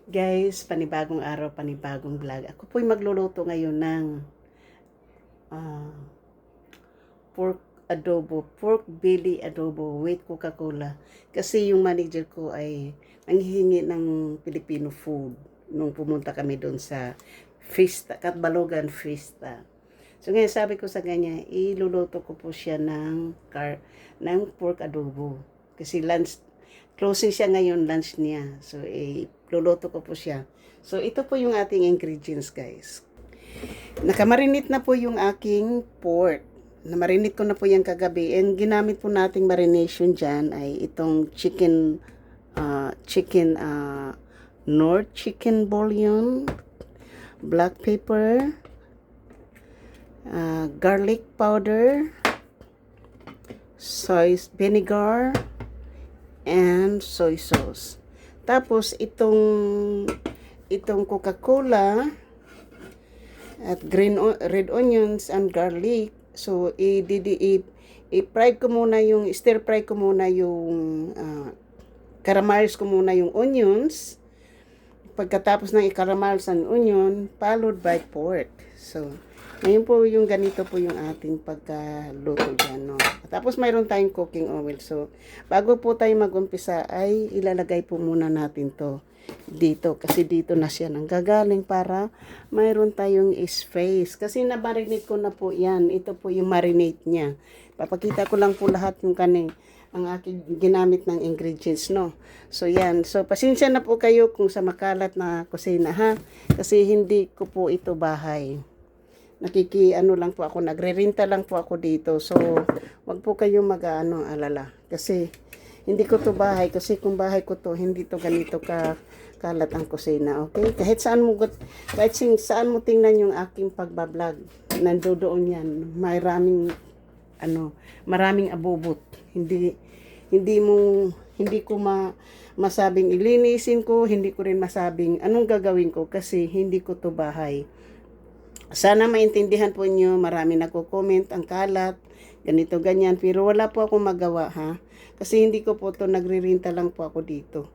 Guys, panibagong araw, panibagong vlog. Ako po'y magluluto ngayon ng ah, pork adobo, pork belly adobo with Coca-Cola. Kasi yung manager ko ay nanghihingi ng Filipino food nung pumunta kami doon sa Fiesta, Katbalogan Fiesta. So ngayon sabi ko sa kanya, iluluto ko po siya ng pork adobo. Kasi lunch, closing siya ngayon, lunch niya. So luluto ko po siya. So ito po yung ating ingredients, guys. Nakamarinate na po yung aking pork. Namarinate ko na po yung kagabi. And ginamit po nating marination dyan ay itong chicken North chicken bouillon, black pepper, garlic powder, soy vinegar, and soy sauce. Tapos itong Coca-Cola at red onions and garlic. So i-fry ko muna yung stir fry ko muna yung caramelize ko muna yung onions. Pagkatapos ng i-caramelize ang onion, followed by pork. So ngayon po yung ganito po yung ating pagkaluto dyan, no? Tapos mayroon tayong cooking oil. So, bago po tayo mag-umpisa ay ilalagay po muna natin to dito. Kasi dito na siya nanggagaling para mayroon tayong space. Kasi na-marinate ko na po yan. Ito po yung marinate niya. Papakita ko lang po lahat yung ang aking ginamit ng ingredients, no? So, yan. So, pasensya na po kayo kung sa makalat na kusina, ha? Kasi hindi ko po ito bahay. Lang po ako, nagre-renta lang po ako dito. So, wag po kayong alala. Kasi, hindi ko to bahay. Kasi kung bahay ko to, hindi to ganito kalat ang kusina. Okay? Kahit saan mo tingnan yung aking pagbablog, nandoon yan. Maraming abubot. Hindi ko masabing ilinisin ko, hindi ko rin masabing anong gagawin ko kasi hindi ko to bahay. Sana maintindihan po niyo, marami nagko-comment ang kalat, ganito ganyan, pero wala po akong magawa, ha. Kasi hindi ko po to nagre-renta lang po ako dito.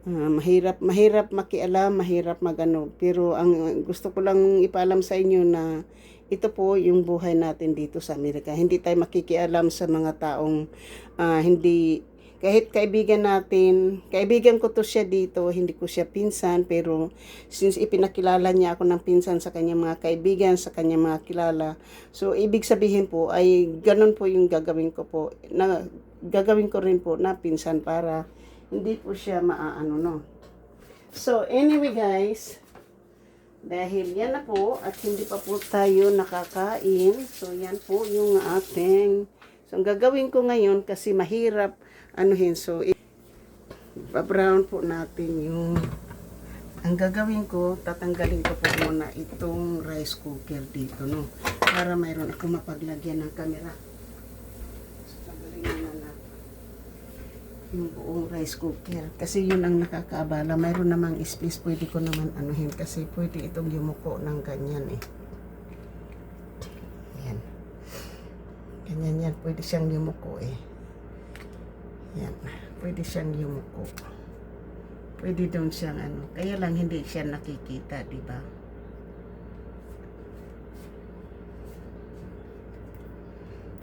Mahirap makialam, mahirap magano, pero ang gusto ko lang ipaalam sa inyo na ito po yung buhay natin dito sa Amerika. Hindi tayo makikialam sa mga taong hindi. Kahit kaibigan ko to siya dito, hindi ko siya pinsan, pero since ipinakilala niya ako ng pinsan sa kanyang mga kaibigan, sa kanyang mga kilala, so ibig sabihin po ay ganun po yung gagawin ko po, gagawin ko rin po na pinsan para hindi po siya maaano, no. So anyway guys, dahil yan na po at hindi pa po tayo nakakain, so yan po yung ating, so ang gagawin ko ngayon kasi mahirap so brown po natin yung, ang gagawin ko, tatanggalin ko po muna itong rice cooker dito, no, para mayroon ako mapaglagyan ng camera. So tanggalin muna natin yung buong rice cooker kasi yun ang nakakaabala. Mayroon namang space, pwede ko naman kasi pwede itong yumuko ng ganyan yan, ganyan yan, pwede siyang yumuko yan, pwede siyang yumuko. Pwede doon siyang kaya lang hindi siya nakikita, di ba?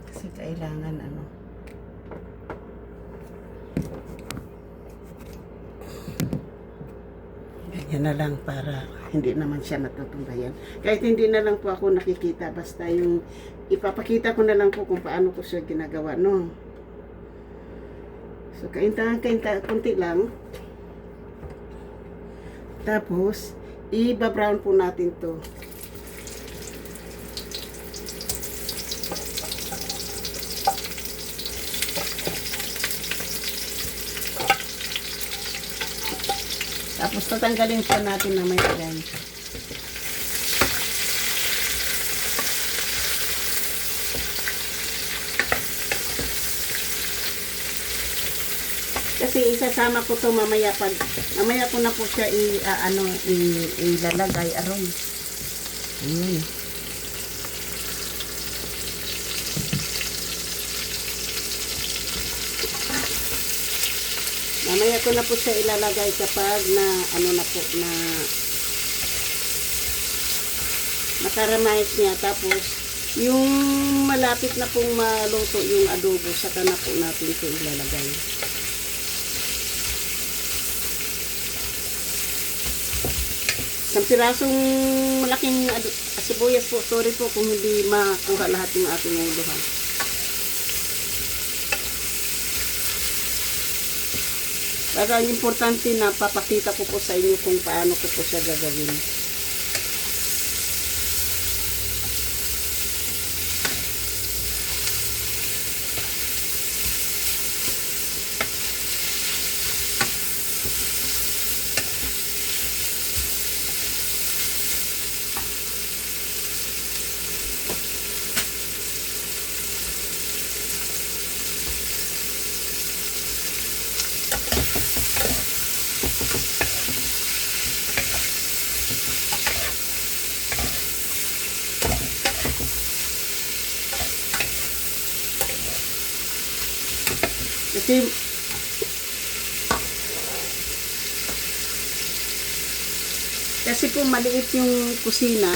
Kasi kailangan ganyan na lang para hindi naman siya natutumbayan. Kahit hindi na lang po ako nakikita, basta yung ipapakita ko na lang po kung paano ko siya ginagawa, no? So, kunti lang. Tapos, i-brown po natin to. Tapos, tatanggalin pa natin na may ilan. Kasi isasama ko to mamaya ko na po siya ilalagay aron. Mamaya ko na po siya ilalagay kapag na ano na po na nakaramay niya. Tapos yung malapit na pong maluto yung adobo, saka na po natin ito ilalagay. Isang pirasong malaking sibuyas po. Sorry po kung hindi makuha lahat yung aking uluhan. Pero ang importante na papakita ko po sa inyo kung paano ko po siya gagawin. Kasi po maliit yung kusina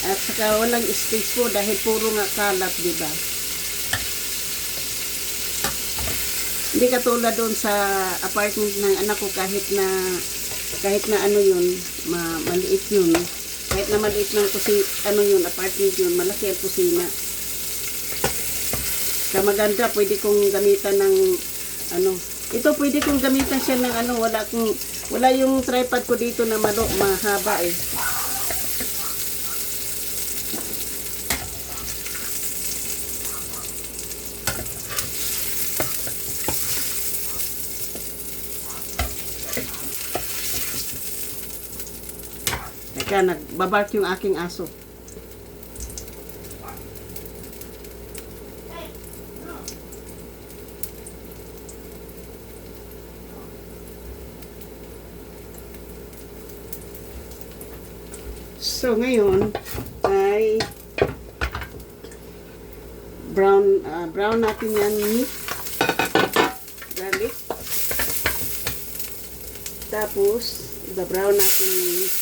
at saka walang space po dahil puro nga kalat, di ba? Hindi katulad doon sa apartment ng anak ko, kahit na ano yun, maliit yun. Kahit na maliit ng ano yun, apartment yun, malaki ang kusina. Kaya maganda, pwede kong gamitan ng ano, ito pwede kong gamitan siya ng ano, wala yung tripod ko dito na mahaba eh. Teka, nagbabark yung aking aso. So, ngayon ay brown natin yan ni garlic. Tapos, brown natin yung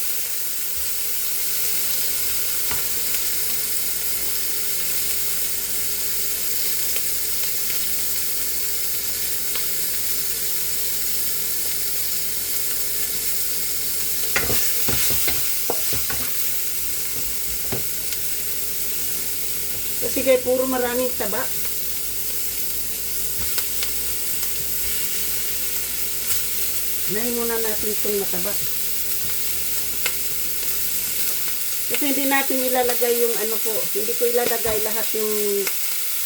kasi kaya puro maraming taba. Unahin muna natin itong mataba. Kasi hindi natin ilalagay yung ano po. Hindi ko ilalagay lahat yung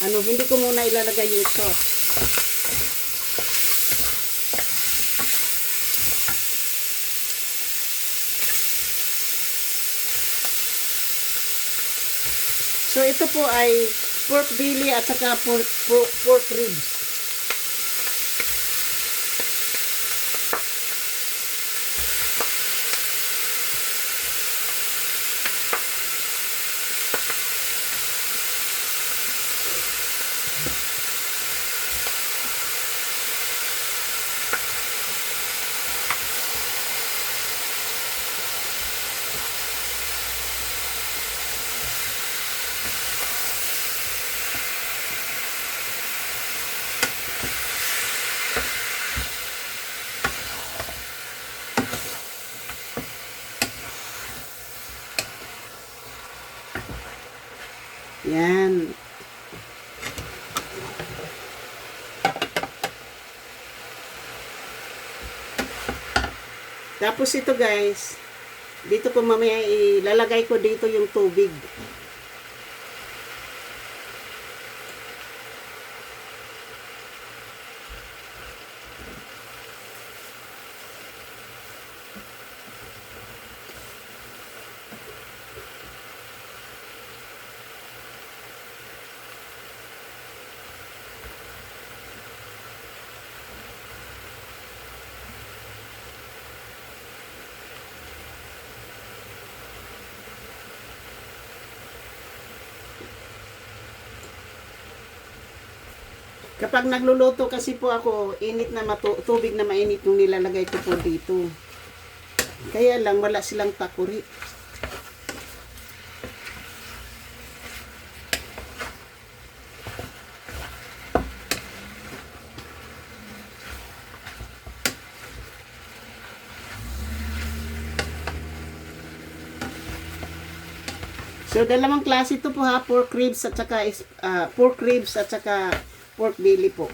ano. Hindi ko muna ilalagay yung sauce. So, ito po ay pork belly at saka pork ribs. Yan. Tapos ito guys, dito ko mamaya ilalagay ko dito yung tubig. Kapag nagluluto kasi po ako, init na tubig na mainit yung nilalagay ko po dito. Kaya lang wala silang takuri. So, dalawang klase ito po ha, pork ribs at saka pork belly po.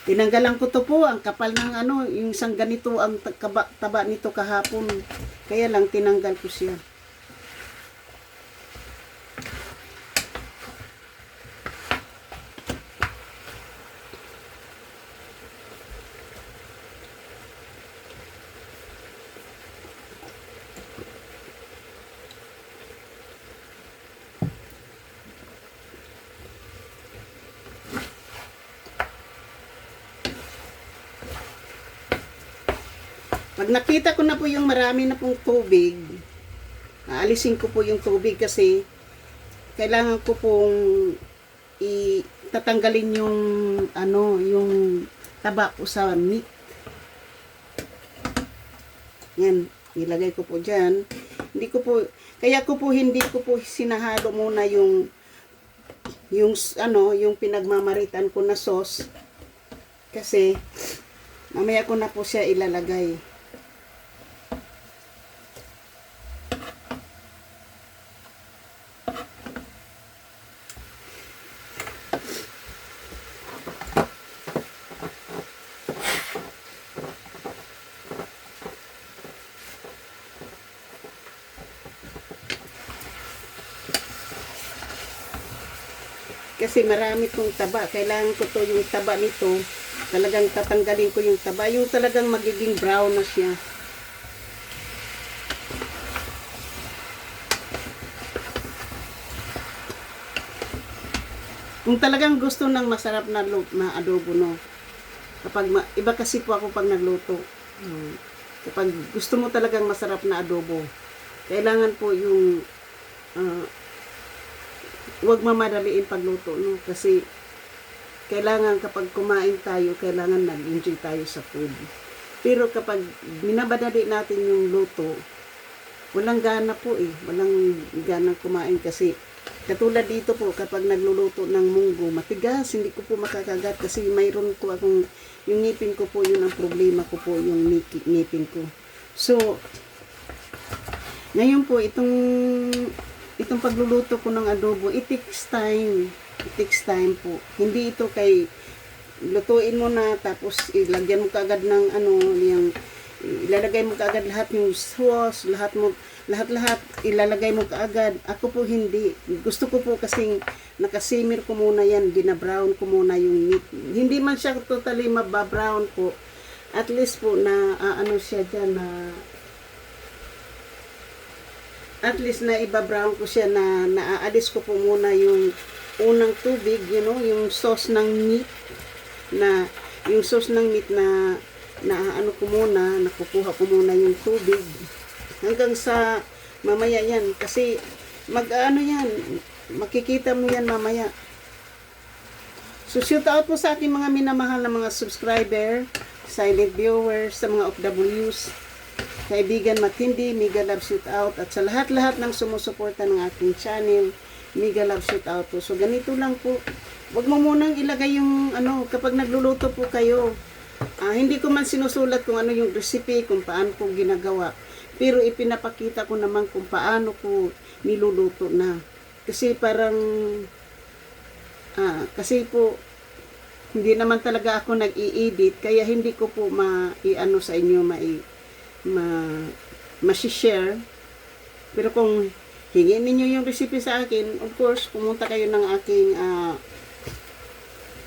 Tinanggalan ko to po, ang kapal ng ano, yung isang ganito, ang taba nito kahapon. Kaya lang tinanggal ko siya. Pag nakita ko na po yung marami na pong tubig, aalisin ko po yung tubig kasi kailangan ko pong tatanggalin yung ano, yung taba po sa meat. Yan, nilagay ko po diyan. Hindi ko po sinahalo muna yung ano, yung pinagmamaritan ko na sauce kasi mamaya ko na po siya ilalagay. Kasi marami tong taba. Kailangan ko to yung taba nito. Talagang tatanggalin ko yung taba. Yung talagang magiging brown na siya. Kung talagang gusto ng masarap na adobo, no. Iba kasi po ako pag nagluto. Kapag gusto mo talagang masarap na adobo, kailangan po yung huwag mamadaliin pagluto, no? Kasi kailangan kapag kumain tayo, kailangan nag-enjoy tayo sa food. Pero kapag minabadali natin yung luto, walang gana po eh. Walang ganang kumain kasi katulad dito po, kapag nagluluto ng munggo, matigas, hindi ko po makakagat kasi mayroon po akong, yung ngipin ko po, yun ang problema ko po, yung ngipin ko. So, ngayon po, itong pagluluto ko ng adobo, it takes time. It takes time po. Hindi ito kay lutuin mo na tapos ilagyan mo kaagad ng ano, yung ilalagay mo kaagad lahat yung sauce, lahat ilalagay mo kaagad. Ako po hindi. Gusto ko po kasing nakasimir ko muna yan, ginabrown ko muna yung meat. Hindi man siya totally mababrown po. At least po na ano siya dyan na at least na iba-brown ko siya na naaalis ko po muna yung unang tubig, you know, yung sauce ng meat na ano ko muna, nakukuha ko muna yung tubig hanggang sa mamaya yan kasi mag-ano yan, makikita mo yan mamaya. So shout out po sa aking mga minamahal na mga subscriber, silent viewers, sa mga OFWs, kaibigan matindi, mega love shout out, at sa lahat-lahat ng sumusuporta ng aking channel, mega love shout out po. So ganito lang po, wag mo munang ilagay yung ano, kapag nagluluto po kayo, hindi ko man sinusulat kung ano yung recipe, kung paano ko ginagawa, pero ipinapakita ko naman kung paano ko niluluto na. Kasi parang kasi po hindi naman talaga ako nag-i-edit, kaya hindi ko po ma-i-ano sa inyo, ma-share. Pero kung hingin ninyo yung recipe sa akin, of course, pumunta kayo ng aking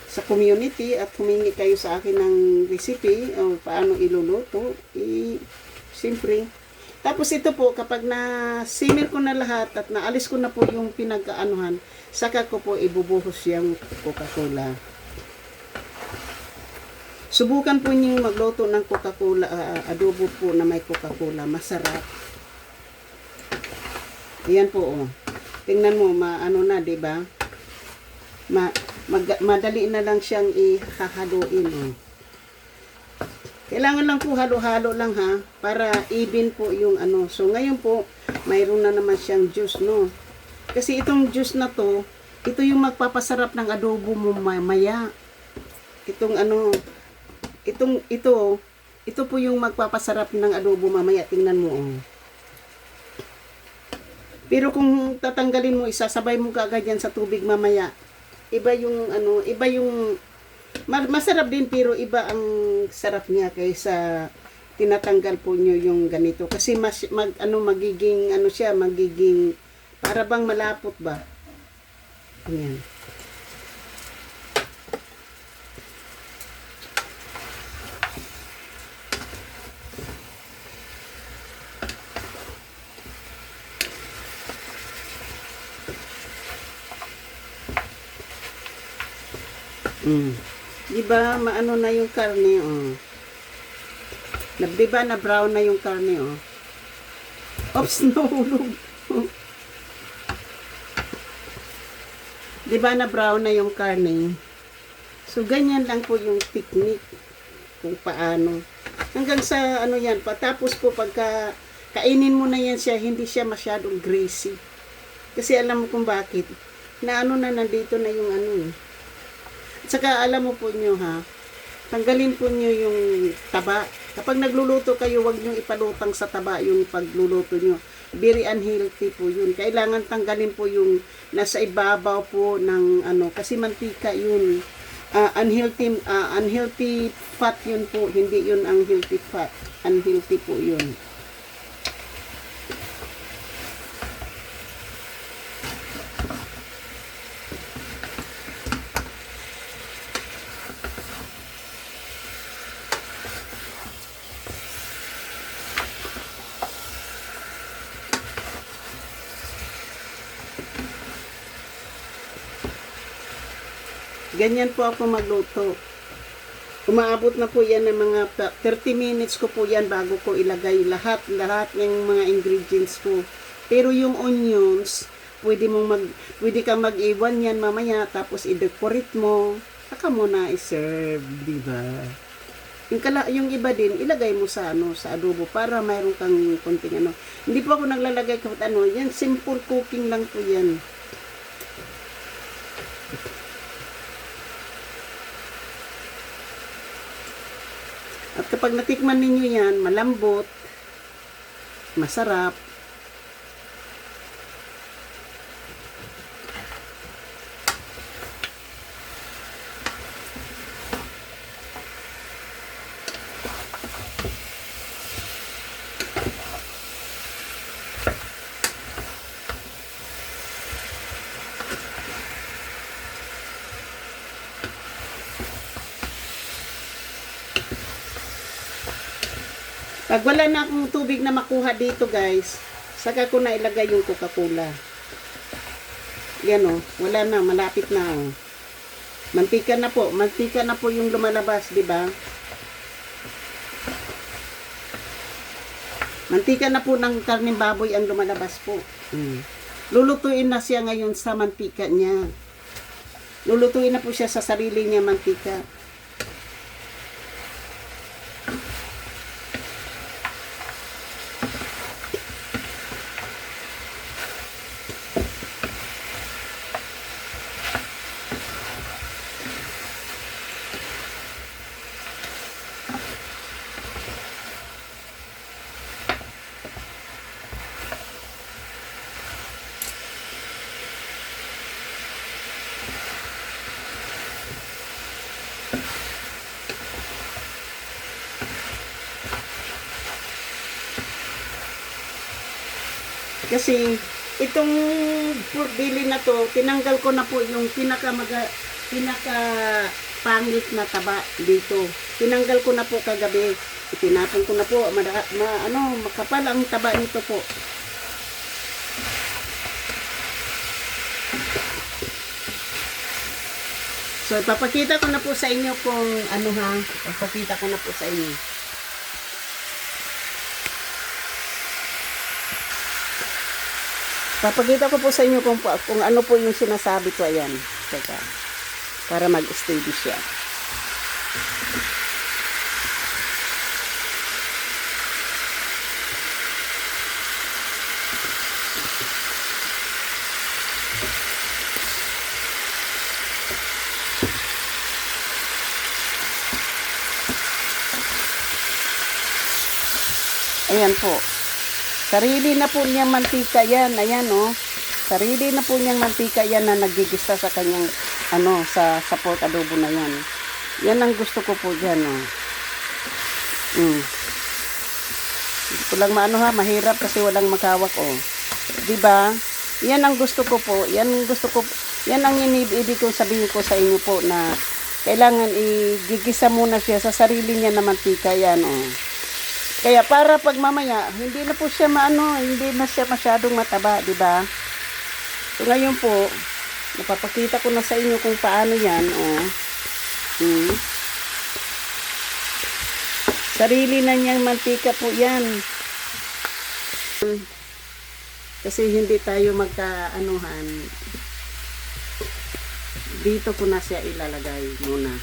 sa community at humingi kayo sa akin ng recipe o paano iluluto. Siyempre. Tapos ito po, kapag na-simmer ko na lahat at naalis ko na po yung pinagkaanuhan, saka ko po ibubuhos yung Coca-Cola. Subukan po niyo magluto ng Coca-Cola, adobo po na may Coca-Cola. Masarap. Ayan po, oh. Tingnan mo, ano na, 'di ba? madali na lang siyang ihahaluin. Oh. Kailangan lang po halo-halo lang ha, para even po yung ano. So ngayon po, mayroon na naman siyang juice, no. Kasi itong juice na to, ito yung magpapasarap ng adobo mo mamaya. Itong ano, ito po yung magpapasarap ng adobo mamaya. Tingnan mo, oh. Pero kung tatanggalin mo, isasabay mo kaagad yan sa tubig mamaya. Iba yung ano, iba yung masarap din pero iba ang sarap niya kaysa tinatanggal po niyo yung ganito kasi magiging ano siya, magiging para bang malapot ba. Ayan. Diba, maano na yung karne, oh. Diba, na brown na yung karne, oh. Oops, nahulog. Diba, na brown na yung karne. So, ganyan lang po yung technique kung paano. Hanggang sa, ano yan, patapos po, pagka kainin mo na yan siya, hindi siya masyadong greasy. Kasi alam mo kung bakit. Na ano na, nandito na yung ano, eh. Saka alam mo po nyo ha, tanggalin po nyo yung taba. Kapag nagluluto kayo, huwag nyo ipalutang sa taba yung pagluluto nyo. Very unhealthy po yun. Kailangan tanggalin po yung nasa ibabaw po ng ano, kasi mantika yun. Unhealthy fat yun po, hindi yun ang healthy fat. Unhealthy po yun. Ganyan po ako magluto. Umaabot na po yan ng mga 30 minutes ko po yan bago ko ilagay lahat ng mga ingredients ko. Pero yung onions, pwede kang mag-iwan yan mamaya tapos i-decorate mo. Saka mo na i-serve, di ba? Yung iba din ilagay mo sa sa adobo para mayroon kang konting ano. Hindi po ako naglalagay kahit ano, yan simple cooking lang po yan. At kapag natikman ninyo yan, malambot, masarap. Pag wala na akong tubig na makuha dito guys, saka ko na ilagay yung Coca-Cola. Yan o, wala na, malapit na o. Mantika na po yung lumalabas, di ba? Mantika na po ng karneng baboy ang lumalabas po. Lulutuin na siya ngayon sa mantika niya. Lulutuin na po siya sa sarili niya mantika. Kasi itong pork belly na to, tinanggal ko na po yung pinaka pangit na taba dito. Tinanggal ko na po kagabi. Itinapon ko na po. Makapal ang taba nito po. So, ipapakita ko na po sa inyo kung ano ha. Ipapakita ko na po sa inyo. Papakita ko po sa inyo kung ano po yung sinasabi ko. Ayan. Teka. para mag-steady siya. Ayan po. Sarili na po niyang mantika yan. Ayan oh. Sarili na po niyang mantika yan na nagigisa sa kanyang sa pork adobo na yan. Yan ang gusto ko po diyan oh. Hindi ko lang mahirap kasi walang makawak oh. 'Di ba? Yan ang gusto ko po. Yan ang ibig ko sabihin ko sa inyo po na kailangan igigisa muna siya sa sarili niya na mantika yan oh. Kaya para pag mamaya, hindi na po siya hindi na siya masyadong mataba, di ba? So ngayon po, napapakita ko na sa inyo kung paano yan, oh. Sarili na niyang mantika po yan. Kasi hindi tayo magkaanuhan. Dito ko na siya ilalagay muna.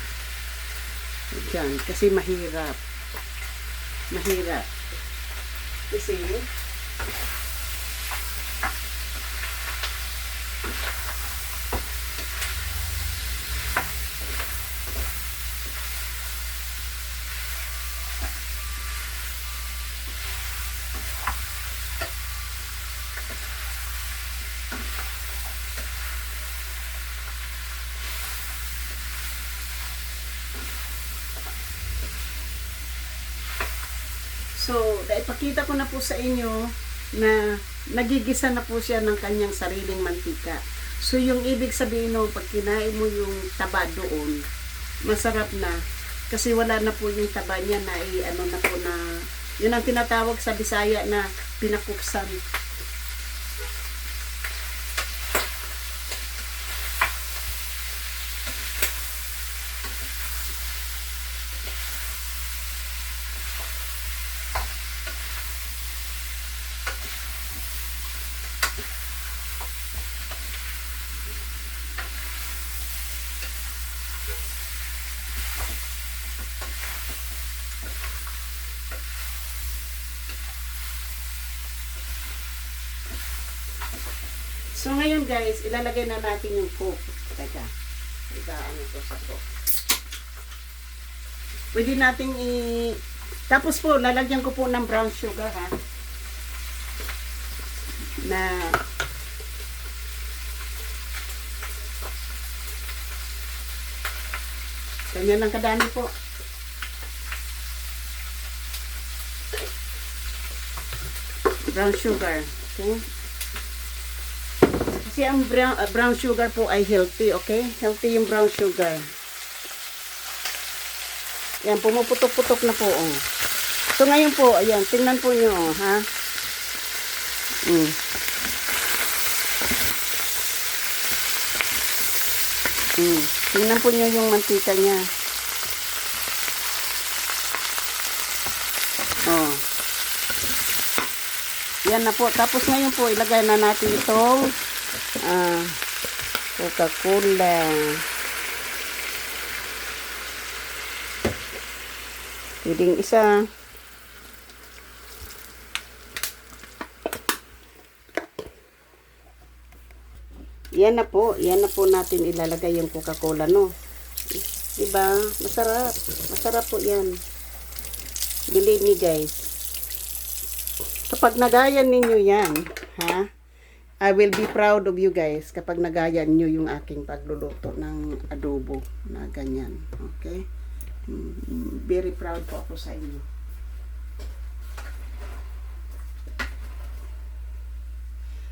Diyan, kasi mahirap. Kasi so, ipakita ko na po sa inyo na nagigisa na po siya ng kanyang sariling mantika. So, yung ibig sabihin no, pag kinain mo yung taba doon, masarap na. Kasi wala na po yung taba niya na na po na, yun ang tinatawag sa Bisaya na pinakuksan. So, ngayon guys, ilalagay na natin yung coke. Teka, ito sa coke. Pwede nating tapos po, lalagyan ko po ng brown sugar, ha? Na ganyan lang kadami po. Brown sugar. Okay? Kasi ang brown sugar po ay healthy, okay? Healthy yung brown sugar. Yan, pumuputok-putok na po, oh. So, ngayon po, ayan, tingnan po nyo, oh, ha? Tingnan po nyo yung mantika niya. Oh. Yan na po. Tapos ngayon po, ilagay na natin itong Coca-Cola. Pwedeng isa. Yan na po natin ilalagay yung Coca-Cola, no? Diba? Masarap. Masarap po yan. Believe me, guys. Kapag nagaya ninyo yan, ha? I will be proud of you guys kapag nagaya nyo yung aking pagluluto ng adobo na ganyan. Okay? Very proud po ako sa inyo.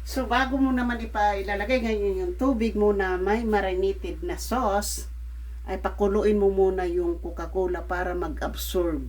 So, bago mo naman ilalagay ngayon yung tubig muna, may marinated na sauce, ay pakuluin mo muna yung Coca-Cola para mag-absorb.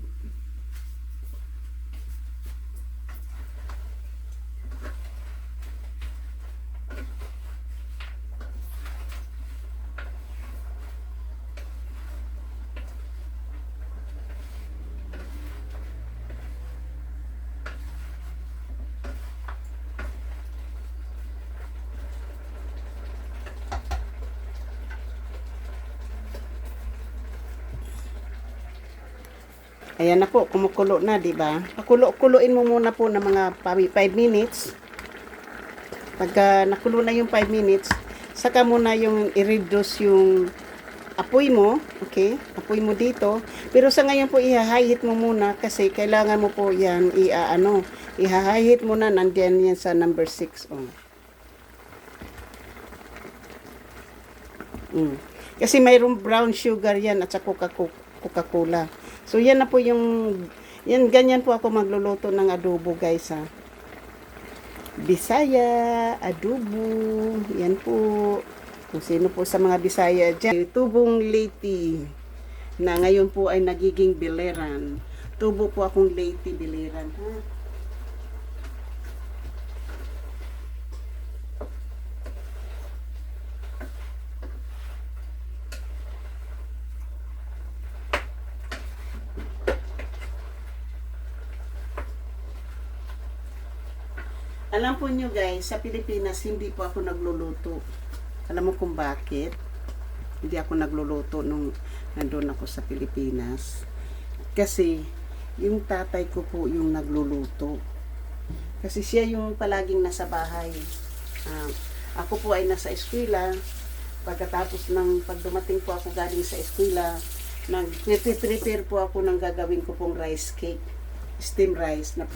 Ayan na po, kumukulo na, di ba? Pakulo-kuloin mo muna po ng mga 5 minutes. Pagka nakulo na yung 5 minutes, saka mo na yung i-reduce yung apoy mo, okay? Apoy mo dito. Pero sa ngayon po, ihahayit mo muna kasi kailangan mo po yan, ihahayit mo na, nandiyan yan sa number 6. Oh. Kasi mayroong brown sugar yan at saka Coca-Cola. So, yan na po yung, yan, ganyan po ako magluluto ng adobo, guys, ha. Bisaya, adobo, yan po. Kung sino po sa mga Bisaya dyan. Tubong Leyte, na ngayon po ay nagiging Biliran. Tubo po akong Leyte, Biliran, ha. Alam po nyo guys, sa Pilipinas, hindi po ako nagluluto. Alam mo kung bakit? Hindi ako nagluluto nung nandun ako sa Pilipinas. Kasi, yung tatay ko po yung nagluluto. Kasi siya yung palaging nasa bahay. Ako po ay nasa eskwela. Pagkatapos ng pagdumating po ako galing sa eskwela, nag-prepare po ako ng gagawin ko pong rice cake. Steam rice na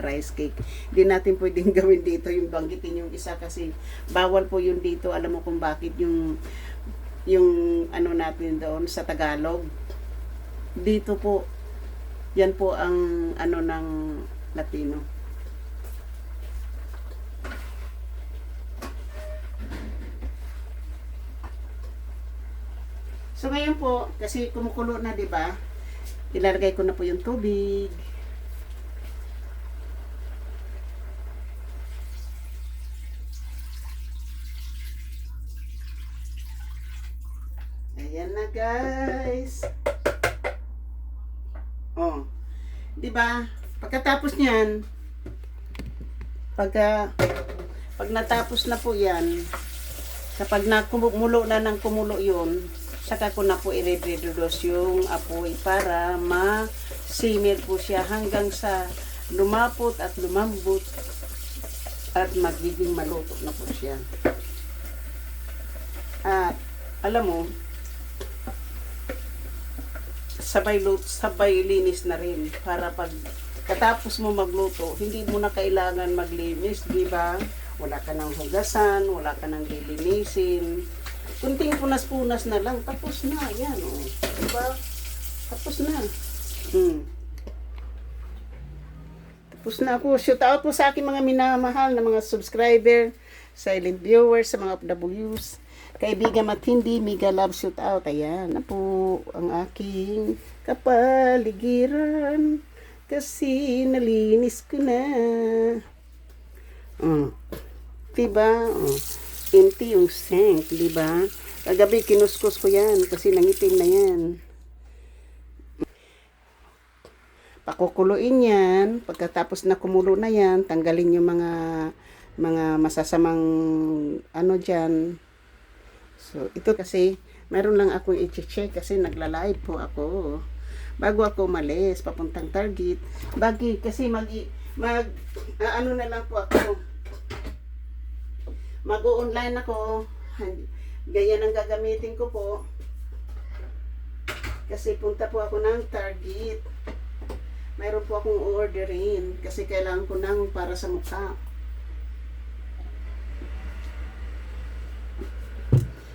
rice cake. Hindi natin pwedeng gawin dito yung banggitin yung isa kasi bawal po yun dito. Alam mo kung bakit yung ano natin doon sa Tagalog. Dito po yan po ang ano ng Latino. So ngayon po kasi kumukulo na, 'di ba? Ilalagay ko na po yung tubig. Ayan na guys. Oh. 'Di ba? Pagkatapos niyan, pag natapos na po 'yan, kapag kumulo na ng kumulo 'yon, saka ko na po i-reduce yung apoy para ma-simmer po siya hanggang sa lumapot at lumambot at magiging maluto na po siya. At alam mo, sabay linis na rin para pag katapos mo magluto, hindi mo na kailangan maglinis, di ba? Wala ka nang hugasan, wala ka nang lilinisin. Kunting punas-punas na lang, tapos na, yan, oh. Diba? Tapos na. Tapos na ako. Shout out po sa aking mga minamahal na mga subscriber, silent viewers, sa mga OFWs, kaibigan matindi, mega love, shout out. Ayan na po ang aking kapaligiran kasi nalinis ko na. Diba? Empty yung sink, diba? Kagabi kinuskus ko yan kasi nangitim na yan. Pakukuluin yan. Pagkatapos na kumulo na yan, tanggalin yung mga masasamang ano dyan. So, ito kasi, meron lang akong i-check kasi nagla-live po ako. Bago ako umalis, papuntang Target. Kasi ano na lang po ako. Mag-o-online ako. Ganyan ang gagamitin ko po. Kasi punta po ako ng Target. Mayroon po akong orderin. Kasi kailangan ko nang para sa mukha.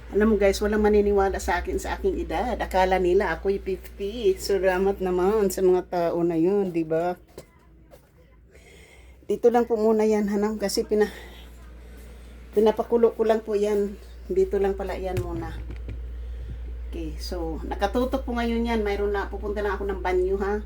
Alam mo guys, walang maniniwala sa akin sa aking edad. Akala nila ako'y 50. Salamat naman sa mga tao na yun, di ba? Dito lang po muna yan, Hanam, kasi pinapakulo ko lang po yan. Dito lang pala yan muna. Okay, so nakatutok po ngayon yan. Mayroon na, pupunta lang ako ng banyo, ha.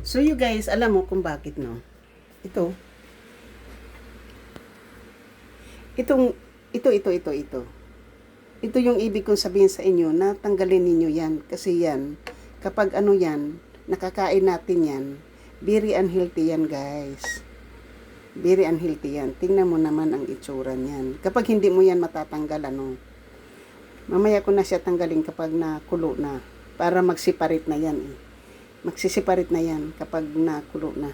So you guys, alam mo kung bakit, no? Ito. Ito yung ibig kong sabihin sa inyo na tanggalin ninyo yan. Kasi yan, kapag ano yan, nakakain natin yan, very unhealthy yan guys. Very unhealthy yan. Tingnan mo naman ang itsura niyan. Kapag hindi mo yan matatanggal, ano, mamaya ko na siya tanggalin kapag nakulo na. Para magsiparit na yan. Magsisiparit na yan kapag nakulo na.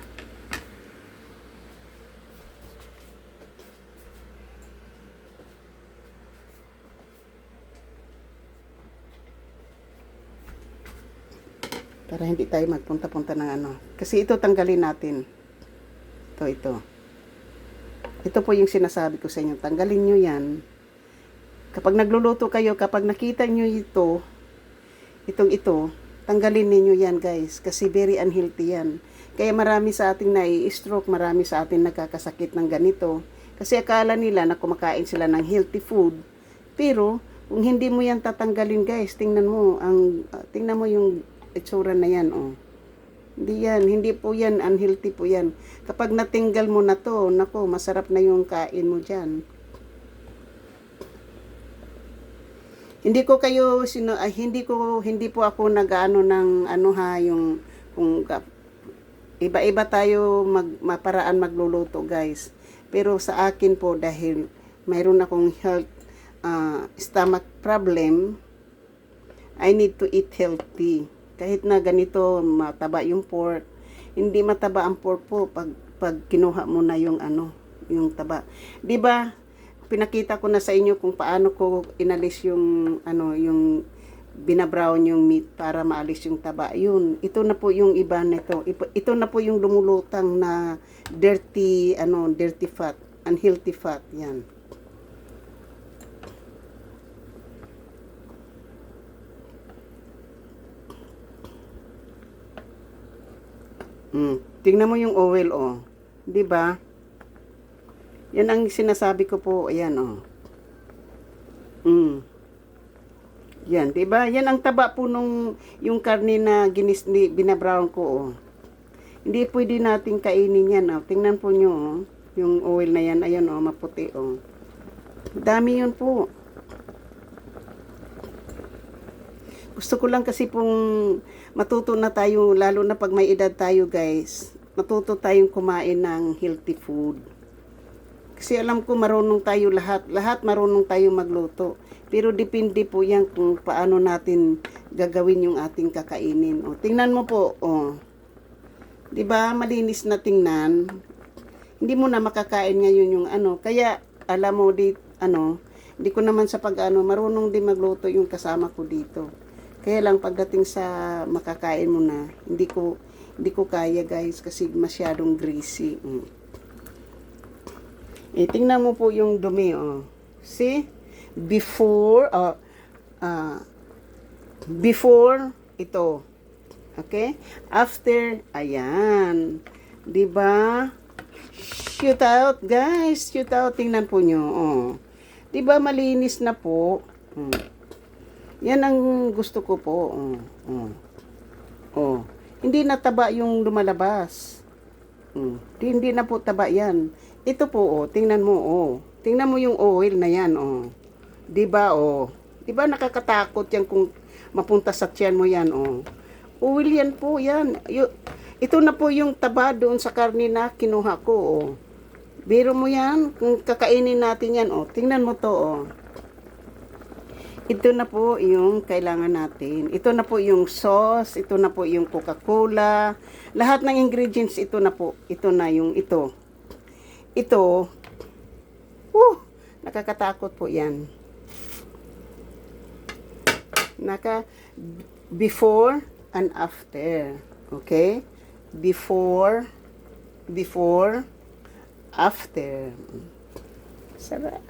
Para hindi tayo magpunta-punta ng ano. Kasi ito tanggalin natin. Ito. Ito po yung sinasabi ko sa inyo. Tanggalin nyo yan. Kapag nagluluto kayo, kapag nakita nyo ito, ito, tanggalin ninyo yan guys. Kasi very unhealthy yan. Kaya marami sa ating nai-stroke, marami sa ating nagkakasakit ng ganito. Kasi akala nila na kumakain sila ng healthy food. Pero, kung hindi mo yan tatanggalin guys, tingnan mo yung itsura na yan, oh. Hindi po yan, unhealthy po yan. Kapag natinggal mo na to, nako, masarap na yung kain mo dyan. Hindi po ako nag-ano ng ano ha, yung kung iba-iba tayo maparaan magluluto guys. Pero sa akin po, dahil mayroon akong health stomach problem, I need to eat healthy. Kahit na ganito mataba yung pork, hindi mataba ang pork po pag kinuha mo na yung yung taba. 'Di ba? Pinakita ko na sa inyo kung paano ko inalis yung yung binabrown yung meat para maalis yung taba. Yun, ito na po yung iba nito. Ito na po yung lumulutang na dirty fat, unhealthy fat 'yan. Tingnan mo yung oil, oh. 'Di ba? Yan ang sinasabi ko po, ayan, oh. Yan, 'di ba? Yan ang taba po nung yung karne na binabrown ko, oh. Hindi pwede nating kainin yan, oh. Tingnan po nyo, oh. Yung oil na yan, ayan, oh, maputi, oh. Dami yun po. Gusto ko lang kasi pong matuto na tayo, lalo na pag may edad tayo guys, matuto tayong kumain ng healthy food. Kasi alam ko marunong tayo lahat marunong tayo magluto. Pero depende po yan kung paano natin gagawin yung ating kakainin. O, tingnan mo po, o. 'Di ba malinis na tingnan? Hindi mo na makakain ngayon yung Kaya alam mo hindi ko naman sa marunong din magluto yung kasama ko dito. Kaya lang pagdating sa makakain mo na, hindi ko kaya guys kasi masyadong greasy. Tingnan mo po yung dumi, oh. See? Before ito. Okay? After, ayan. 'Di ba? Shoot out, guys. Shoot out. Tingnan po nyo, oh. 'Di ba malinis na po? Yan ang gusto ko po. Hindi na taba yung lumalabas. Hindi na po taba yan. Ito po, tingnan mo, Tingnan mo yung oil na yan, 'Di ba, 'Di ba nakakatakot yan kung mapunta sa tiyan mo yan, Oil yan po, yan. Ito na po yung taba doon sa karne na kinuha ko, Biro mo yan, kung kakainin natin yan, Tingnan mo to, Ito na po yung kailangan natin. Ito na po yung sauce, ito na po yung Coca-Cola. Lahat ng ingredients ito na po. Ito na yung ito. Ito, nakakatakot po yan. Before and after. Okay? Before, after. Sarap.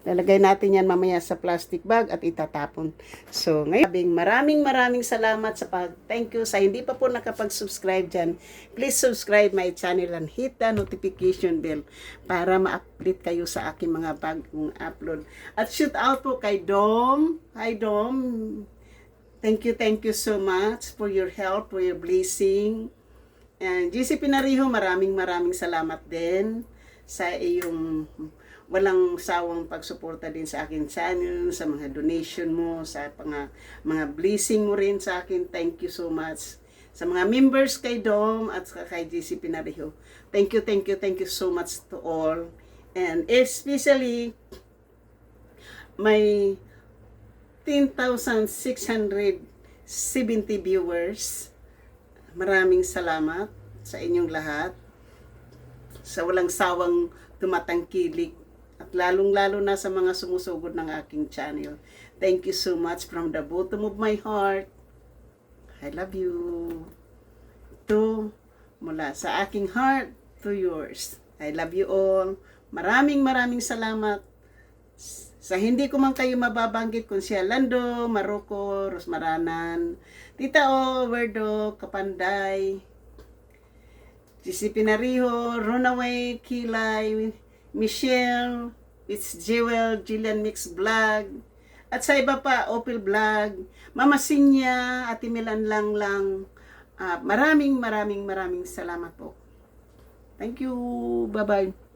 Lalagay natin yan mamaya sa plastic bag at itatapon. So, ngayon, maraming salamat thank you sa hindi pa po nakapag-subscribe dyan. Please subscribe my channel and hit the notification bell para ma-update kayo sa aking mga bagong upload. At shoot out po kay Dom. Hi, Dom. Thank you so much for your help, for your blessing. And GC Pinariho, maraming salamat din sa iyong walang sawang pagsuporta din sa akin channel, sa mga donation mo, sa mga blessing mo rin sa akin. Thank you so much. Sa mga members kay Dom at kay JC Pinareho. Thank you so much to all. And especially, may 10,670 viewers. Maraming salamat sa inyong lahat. Sa walang sawang tumatangkilik. At lalong-lalo na sa mga sumusugod ng aking channel. Thank you so much from the bottom of my heart. I love you. Ito, mula sa aking heart to yours. I love you all. Maraming salamat. Sa hindi ko man kayo mababanggit kung si Lando, Maroko, Rosmaranan, Tita O, Verdo, Kapanday, JC Pinareho, Runaway, Kilay, Michelle, It's Jewel, Jillian Mix Vlog, at sa iba pa, Opel Vlog, Mama Sinya, Ate Milan lang. Maraming salamat po. Thank you. Bye-bye.